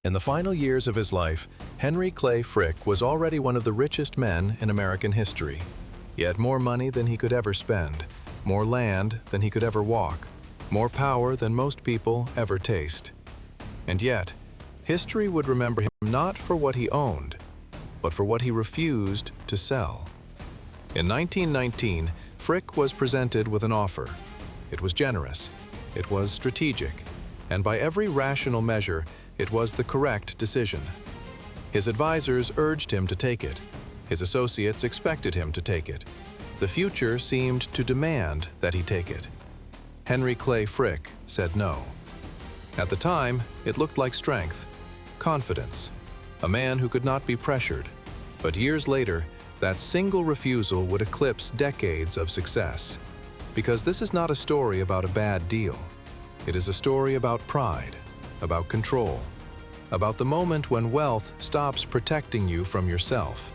In the final years of his life, Henry Clay Frick was already one of the richest men in American history. He had more money than he could ever spend, more land than he could ever walk, more power than most people ever taste. And yet, history would remember him not for what he owned, but for what he refused to sell. In 1919, Frick was presented with an offer. It was generous, it was strategic, and by every rational measure, it was the correct decision. His advisors urged him to take it. His associates expected him to take it. The future seemed to demand that he take it. Henry Clay Frick said no. At the time, it looked like strength, confidence, a man who could not be pressured. But years later, that single refusal would eclipse decades of success. Because this is not a story about a bad deal. It is a story about pride, about control, about the moment when wealth stops protecting you from yourself.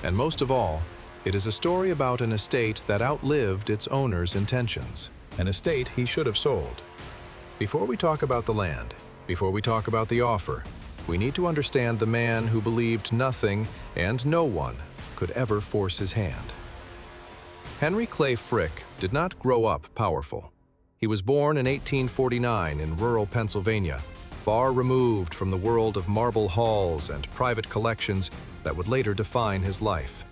And most of all, it is a story about an estate that outlived its owner's intentions, an estate he should have sold. Before we talk about the land, before we talk about the offer, we need to understand the man who believed nothing and no one could ever force his hand. Henry Clay Frick did not grow up powerful. He was born in 1849 in rural Pennsylvania, far removed from the world of marble halls and private collections that would later define his life.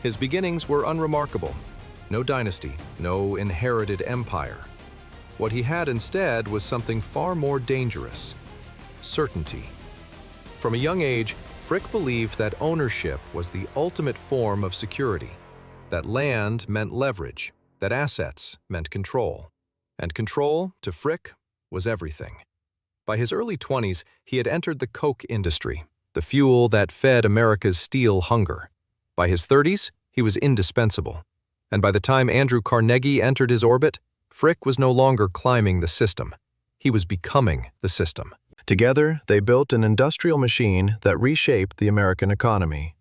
His beginnings were unremarkable. No dynasty, no inherited empire. What he had instead was something far more dangerous: certainty. From a young age, Frick believed that ownership was the ultimate form of security, that land meant leverage, that assets meant control. And control, to Frick, was everything. By his early 20s, he had entered the coke industry, the fuel that fed America's steel hunger. By his 30s, he was indispensable. And by the time Andrew Carnegie entered his orbit, Frick was no longer climbing the system. He was becoming the system. Together, they built an industrial machine that reshaped the American economy.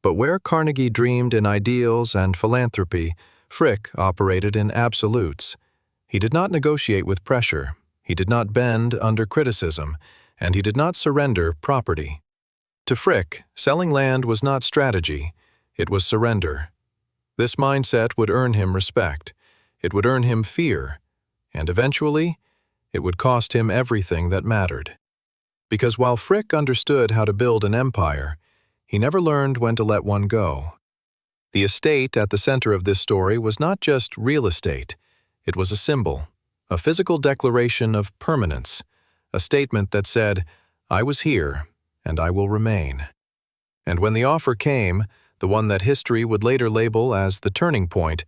But where Carnegie dreamed in ideals and philanthropy, Frick operated in absolutes. He did not negotiate with pressure, he did not bend under criticism, and he did not surrender property. To Frick, selling land was not strategy, it was surrender. This mindset would earn him respect, it would earn him fear, and eventually, it would cost him everything that mattered. Because while Frick understood how to build an empire, he never learned when to let one go. The estate at the center of this story was not just real estate. It was a symbol, a physical declaration of permanence, a statement that said, "I was here, and I will remain." And when the offer came, the one that history would later label as the turning point,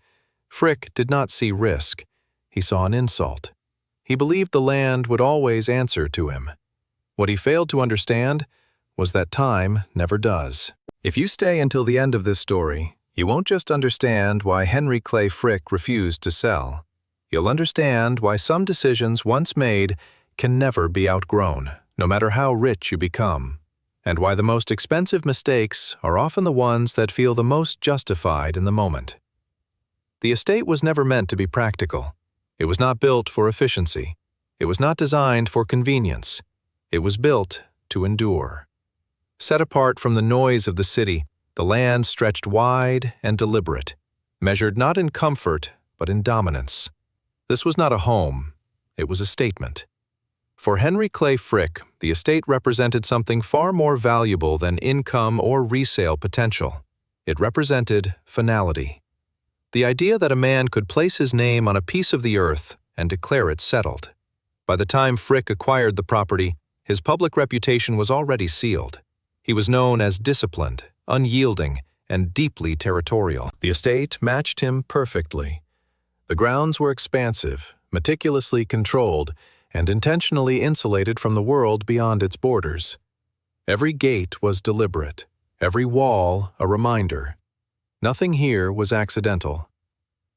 Frick did not see risk. He saw an insult. He believed the land would always answer to him. What he failed to understand was that time never does. If you stay until the end of this story, you won't just understand why Henry Clay Frick refused to sell. You'll understand why some decisions once made can never be outgrown, no matter how rich you become, and why the most expensive mistakes are often the ones that feel the most justified in the moment. The estate was never meant to be practical. It was not built for efficiency. It was not designed for convenience. It was built to endure. Set apart from the noise of the city, the land stretched wide and deliberate, measured not in comfort, but in dominance. This was not a home, it was a statement. For Henry Clay Frick, the estate represented something far more valuable than income or resale potential. It represented finality. The idea that a man could place his name on a piece of the earth and declare it settled. By the time Frick acquired the property, his public reputation was already sealed. He was known as disciplined, unyielding, and deeply territorial. The estate matched him perfectly. The grounds were expansive, meticulously controlled, and intentionally insulated from the world beyond its borders. Every gate was deliberate, every wall a reminder. Nothing here was accidental.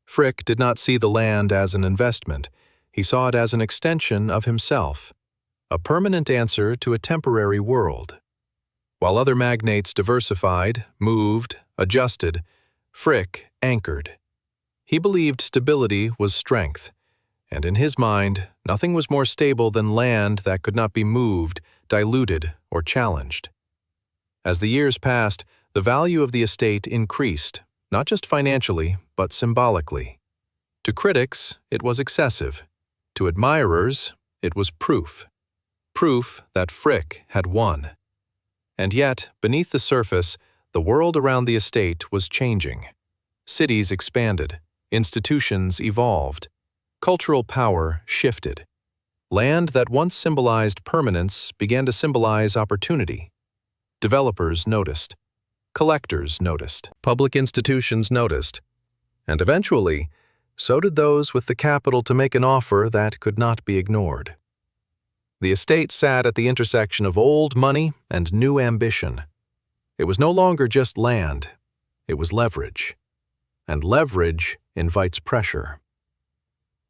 Frick did not see the land as an investment. He saw it as an extension of himself, a permanent answer to a temporary world. While other magnates diversified, moved, adjusted, Frick anchored. He believed stability was strength, and in his mind, nothing was more stable than land that could not be moved, diluted, or challenged. As the years passed, the value of the estate increased, not just financially, but symbolically. To critics, it was excessive. To admirers, it was proof. Proof that Frick had won. And yet, beneath the surface, the world around the estate was changing. Cities expanded, institutions evolved, cultural power shifted. Land that once symbolized permanence began to symbolize opportunity. Developers noticed. Collectors noticed. Public institutions noticed. And eventually, so did those with the capital to make an offer that could not be ignored. The estate sat at the intersection of old money and new ambition. It was no longer just land, it was leverage. And leverage invites pressure.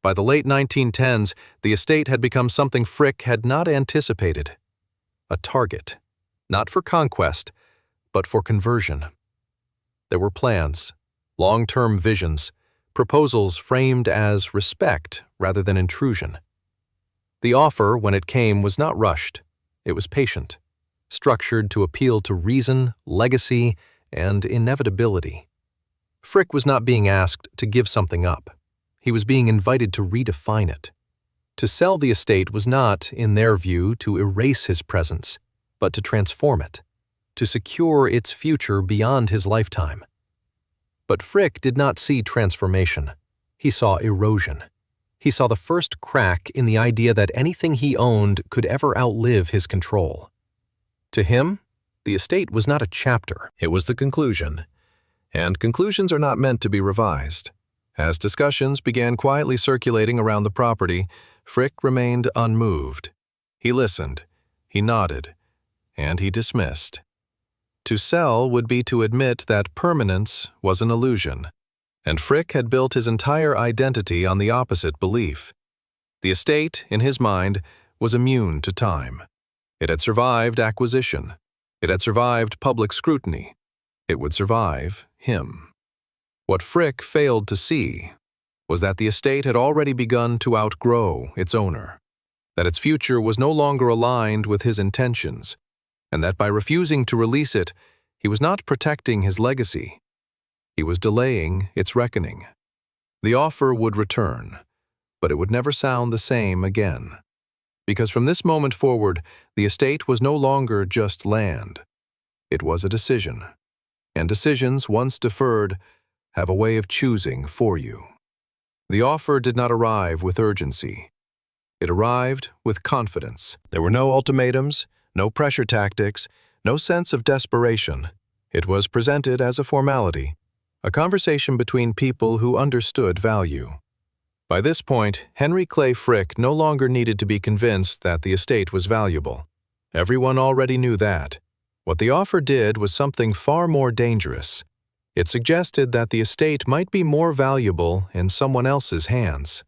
By the late 1910s, the estate had become something Frick had not anticipated. A target, not for conquest, but for conversion. There were plans, long-term visions, proposals framed as respect rather than intrusion. The offer, when it came, was not rushed. It was patient, structured to appeal to reason, legacy, and inevitability. Frick was not being asked to give something up. He was being invited to redefine it. To sell the estate was not, in their view, to erase his presence, but to transform it, to secure its future beyond his lifetime. But Frick did not see transformation. He saw erosion. He saw the first crack in the idea that anything he owned could ever outlive his control. To him, the estate was not a chapter. It was the conclusion. And conclusions are not meant to be revised. As discussions began quietly circulating around the property, Frick remained unmoved. He listened, he nodded, and he dismissed. To sell would be to admit that permanence was an illusion, and Frick had built his entire identity on the opposite belief. The estate, in his mind, was immune to time. It had survived acquisition. It had survived public scrutiny. It would survive him. What Frick failed to see was that the estate had already begun to outgrow its owner, that its future was no longer aligned with his intentions, and that by refusing to release it, he was not protecting his legacy. He was delaying its reckoning. The offer would return, but it would never sound the same again. Because from this moment forward, the estate was no longer just land. It was a decision. And decisions, once deferred, have a way of choosing for you. The offer did not arrive with urgency. It arrived with confidence. There were no ultimatums, no pressure tactics, no sense of desperation. It was presented as a formality, a conversation between people who understood value. By this point, Henry Clay Frick no longer needed to be convinced that the estate was valuable. Everyone already knew that. What the offer did was something far more dangerous. It suggested that the estate might be more valuable in someone else's hands.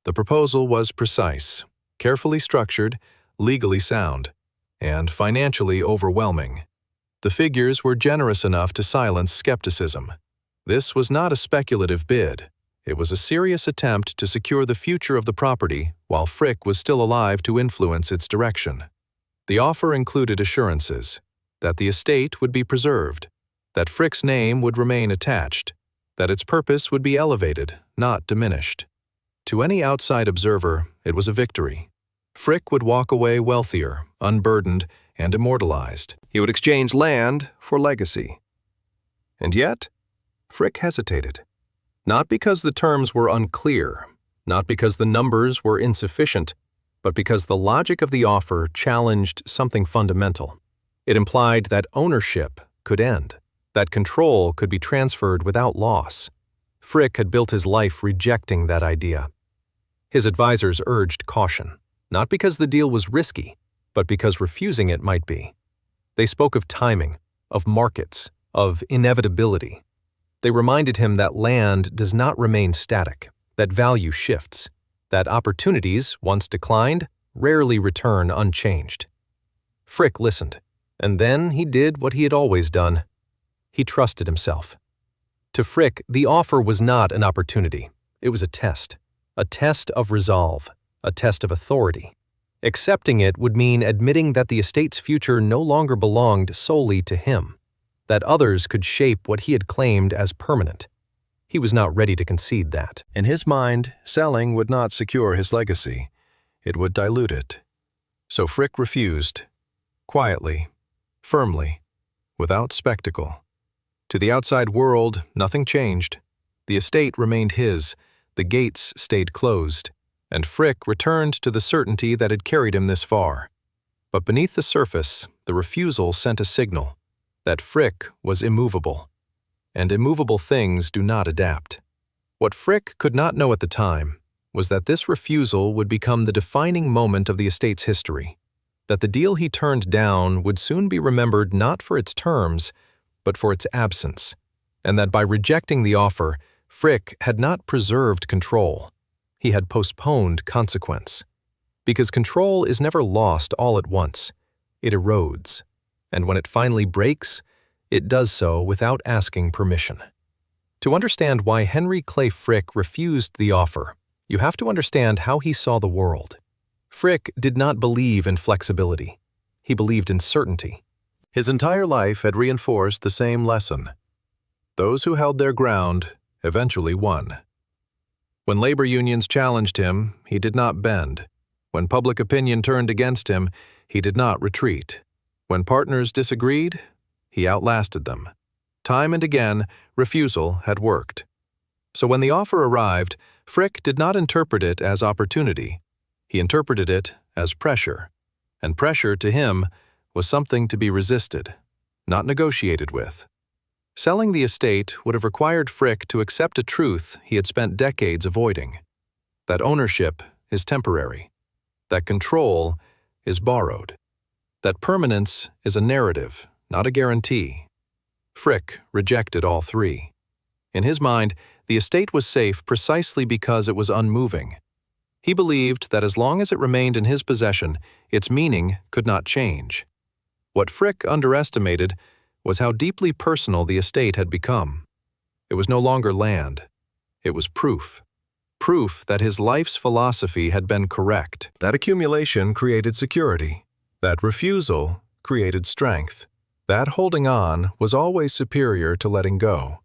The proposal was precise, carefully structured, legally sound, and financially overwhelming. The figures were generous enough to silence skepticism. This was not a speculative bid. It was a serious attempt to secure the future of the property while Frick was still alive to influence its direction. The offer included assurances that the estate would be preserved, that Frick's name would remain attached, that its purpose would be elevated, not diminished. To any outside observer, it was a victory. Frick would walk away wealthier, unburdened, and immortalized. He would exchange land for legacy. And yet, Frick hesitated. Not because the terms were unclear, not because the numbers were insufficient, but because the logic of the offer challenged something fundamental. It implied that ownership could end, that control could be transferred without loss. Frick had built his life rejecting that idea. His advisors urged caution, not because the deal was risky, but because refusing it might be. They spoke of timing, of markets, of inevitability. They reminded him that land does not remain static, that value shifts, that opportunities, once declined, rarely return unchanged. Frick listened, and then he did what he had always done. He trusted himself. To Frick, the offer was not an opportunity. It was a test of resolve, a test of authority. Accepting it would mean admitting that the estate's future no longer belonged solely to him, that others could shape what he had claimed as permanent. He was not ready to concede that. In his mind, selling would not secure his legacy. It would dilute it. So Frick refused, quietly, firmly, without spectacle. To the outside world, nothing changed. The estate remained his, the gates stayed closed, and Frick returned to the certainty that had carried him this far. But beneath the surface, the refusal sent a signal that Frick was immovable, and immovable things do not adapt. What Frick could not know at the time was that this refusal would become the defining moment of the estate's history, that the deal he turned down would soon be remembered not for its terms, but for its absence, and that by rejecting the offer, Frick had not preserved control. He had postponed consequence. Because control is never lost all at once. It erodes, and when it finally breaks, it does so without asking permission. To understand why Henry Clay Frick refused the offer, you have to understand how he saw the world. Frick did not believe in flexibility. He believed in certainty. His entire life had reinforced the same lesson. Those who held their ground eventually won. When labor unions challenged him, he did not bend. When public opinion turned against him, he did not retreat. When partners disagreed, he outlasted them. Time and again, refusal had worked. So when the offer arrived, Frick did not interpret it as opportunity. He interpreted it as pressure. And pressure, to him, was something to be resisted, not negotiated with. Selling the estate would have required Frick to accept a truth he had spent decades avoiding: that ownership is temporary, that control is borrowed, that permanence is a narrative, not a guarantee. Frick rejected all three. In his mind, the estate was safe precisely because it was unmoving. He believed that as long as it remained in his possession, its meaning could not change. What Frick underestimated was how deeply personal the estate had become. It was no longer land. It was proof. Proof that his life's philosophy had been correct. That accumulation created security. That refusal created strength. That holding on was always superior to letting go.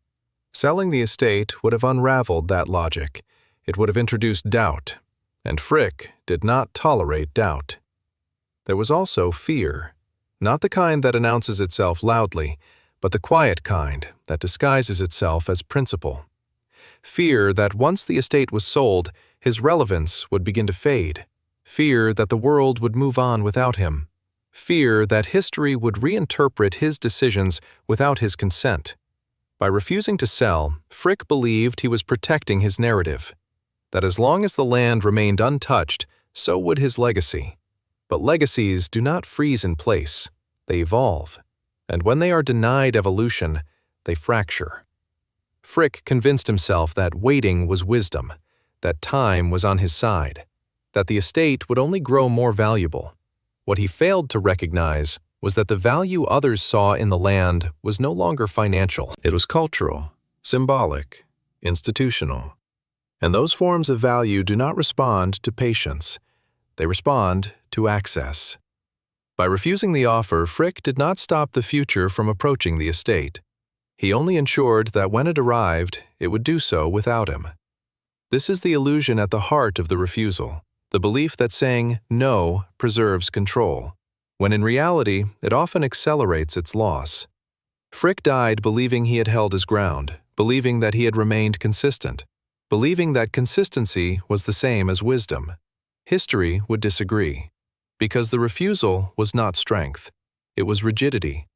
Selling the estate would have unraveled that logic. It would have introduced doubt, and Frick did not tolerate doubt. There was also fear. Not the kind that announces itself loudly, but the quiet kind that disguises itself as principle. Fear that once the estate was sold, his relevance would begin to fade. Fear that the world would move on without him. Fear that history would reinterpret his decisions without his consent. By refusing to sell, Frick believed he was protecting his narrative, that as long as the land remained untouched, so would his legacy. But legacies do not freeze in place. They evolve. And when they are denied evolution, they fracture. Frick convinced himself that waiting was wisdom, that time was on his side, that the estate would only grow more valuable. What he failed to recognize was that the value others saw in the land was no longer financial. It was cultural, symbolic, institutional. And those forms of value do not respond to patience. They respond to access. By refusing the offer, Frick did not stop the future from approaching the estate. He only ensured that when it arrived, it would do so without him. This is the illusion at the heart of the refusal, the belief that saying no preserves control, when in reality it often accelerates its loss. Frick died believing he had held his ground, believing that he had remained consistent, believing that consistency was the same as wisdom. History would disagree, because the refusal was not strength, it was rigidity,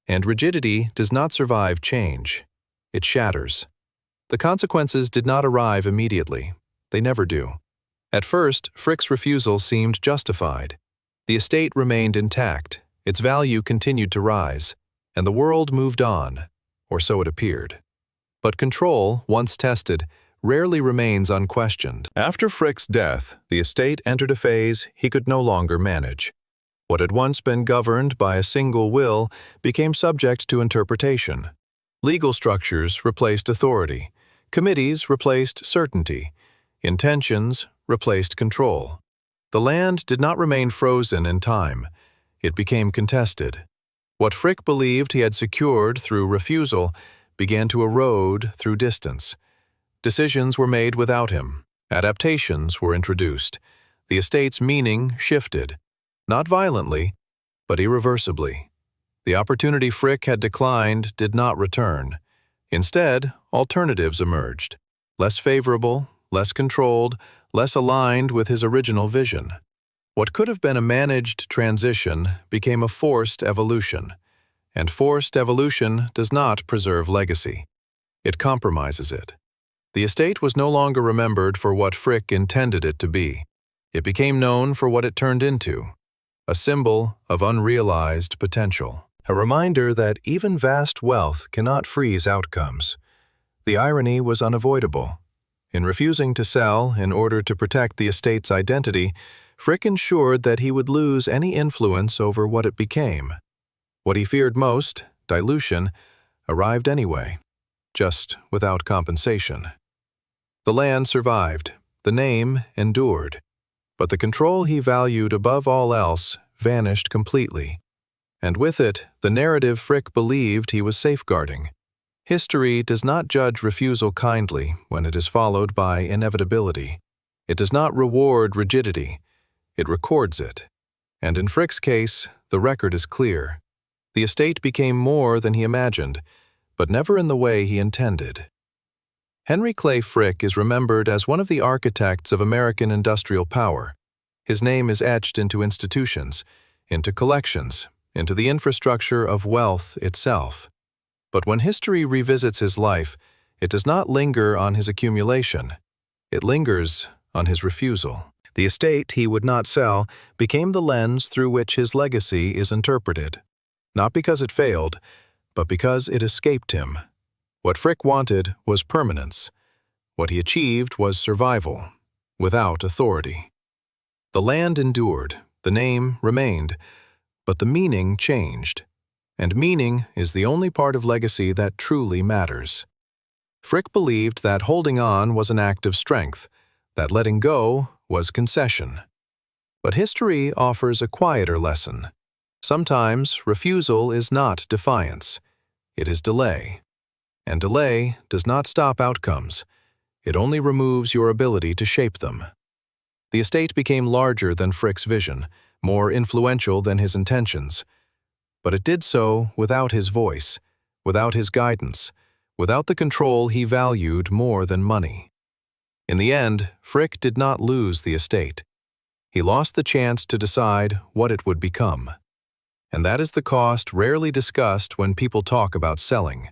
and rigidity does not survive change. It shatters. The consequences did not arrive immediately. They never do. At first, Frick's refusal seemed justified. The estate remained intact, its value continued to rise, and the world moved on, or so it appeared. But control, once tested, rarely remains unquestioned. After Frick's death, the estate entered a phase he could no longer manage. What had once been governed by a single will became subject to interpretation. Legal structures replaced authority. Committees replaced certainty. Intentions replaced control. The land did not remain frozen in time. It became contested. What Frick believed he had secured through refusal began to erode through distance. Decisions were made without him. Adaptations were introduced. The estate's meaning shifted, not violently, but irreversibly. The opportunity Frick had declined did not return. Instead, alternatives emerged, less favorable, less controlled, less aligned with his original vision. What could have been a managed transition became a forced evolution, and forced evolution does not preserve legacy. It compromises it. The estate was no longer remembered for what Frick intended it to be. It became known for what it turned into, a symbol of unrealized potential. A reminder that even vast wealth cannot freeze outcomes. The irony was unavoidable. In refusing to sell in order to protect the estate's identity, Frick ensured that he would lose any influence over what it became. What he feared most, dilution, arrived anyway, just without compensation. The land survived, the name endured, but the control he valued above all else vanished completely. And with it, the narrative Frick believed he was safeguarding. History does not judge refusal kindly when it is followed by inevitability. It does not reward rigidity. It records it. And in Frick's case, the record is clear. The estate became more than he imagined, but never in the way he intended. Henry Clay Frick is remembered as one of the architects of American industrial power. His name is etched into institutions, into collections, into the infrastructure of wealth itself. But when history revisits his life, it does not linger on his accumulation. It lingers on his refusal. The estate he would not sell became the lens through which his legacy is interpreted. Not because it failed, but because it escaped him. What Frick wanted was permanence. What he achieved was survival, without authority. The land endured, the name remained, but the meaning changed. And meaning is the only part of legacy that truly matters. Frick believed that holding on was an act of strength, that letting go was concession. But history offers a quieter lesson. Sometimes refusal is not defiance. It is delay. And delay does not stop outcomes. It only removes your ability to shape them. The estate became larger than Frick's vision, more influential than his intentions. But it did so without his voice, without his guidance, without the control he valued more than money. In the end, Frick did not lose the estate. He lost the chance to decide what it would become. And that is the cost rarely discussed when people talk about selling.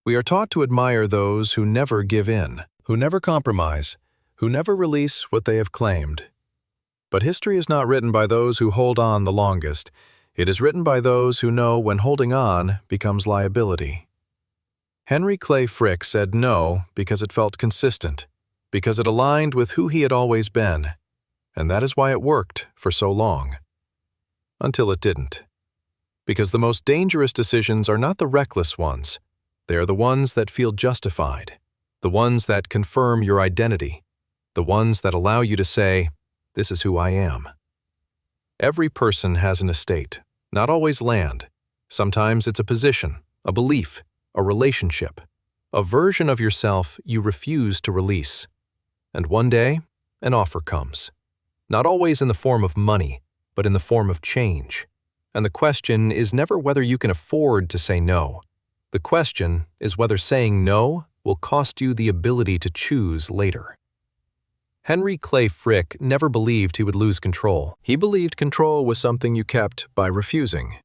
We are taught to admire those who never give in, who never compromise, who never release what they have claimed. But history is not written by those who hold on the longest. It is written by those who know when holding on becomes liability. Henry Clay Frick said no because it felt consistent, because it aligned with who he had always been, and that is why it worked for so long. Until it didn't. Because the most dangerous decisions are not the reckless ones. They are the ones that feel justified, the ones that confirm your identity, the ones that allow you to say, "This is who I am." Every person has an estate, not always land. Sometimes it's a position, a belief, a relationship, a version of yourself you refuse to release. And one day, an offer comes. Not always in the form of money, but in the form of change. And the question is never whether you can afford to say no. The question is whether saying no will cost you the ability to choose later. Henry Clay Frick never believed he would lose control. He believed control was something you kept by refusing.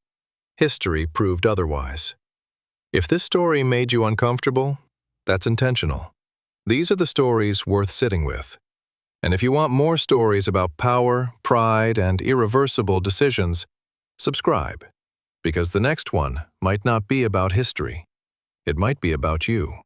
History proved otherwise. If this story made you uncomfortable, that's intentional. These are the stories worth sitting with. And if you want more stories about power, pride, and irreversible decisions, subscribe, because the next one might not be about history. It might be about you.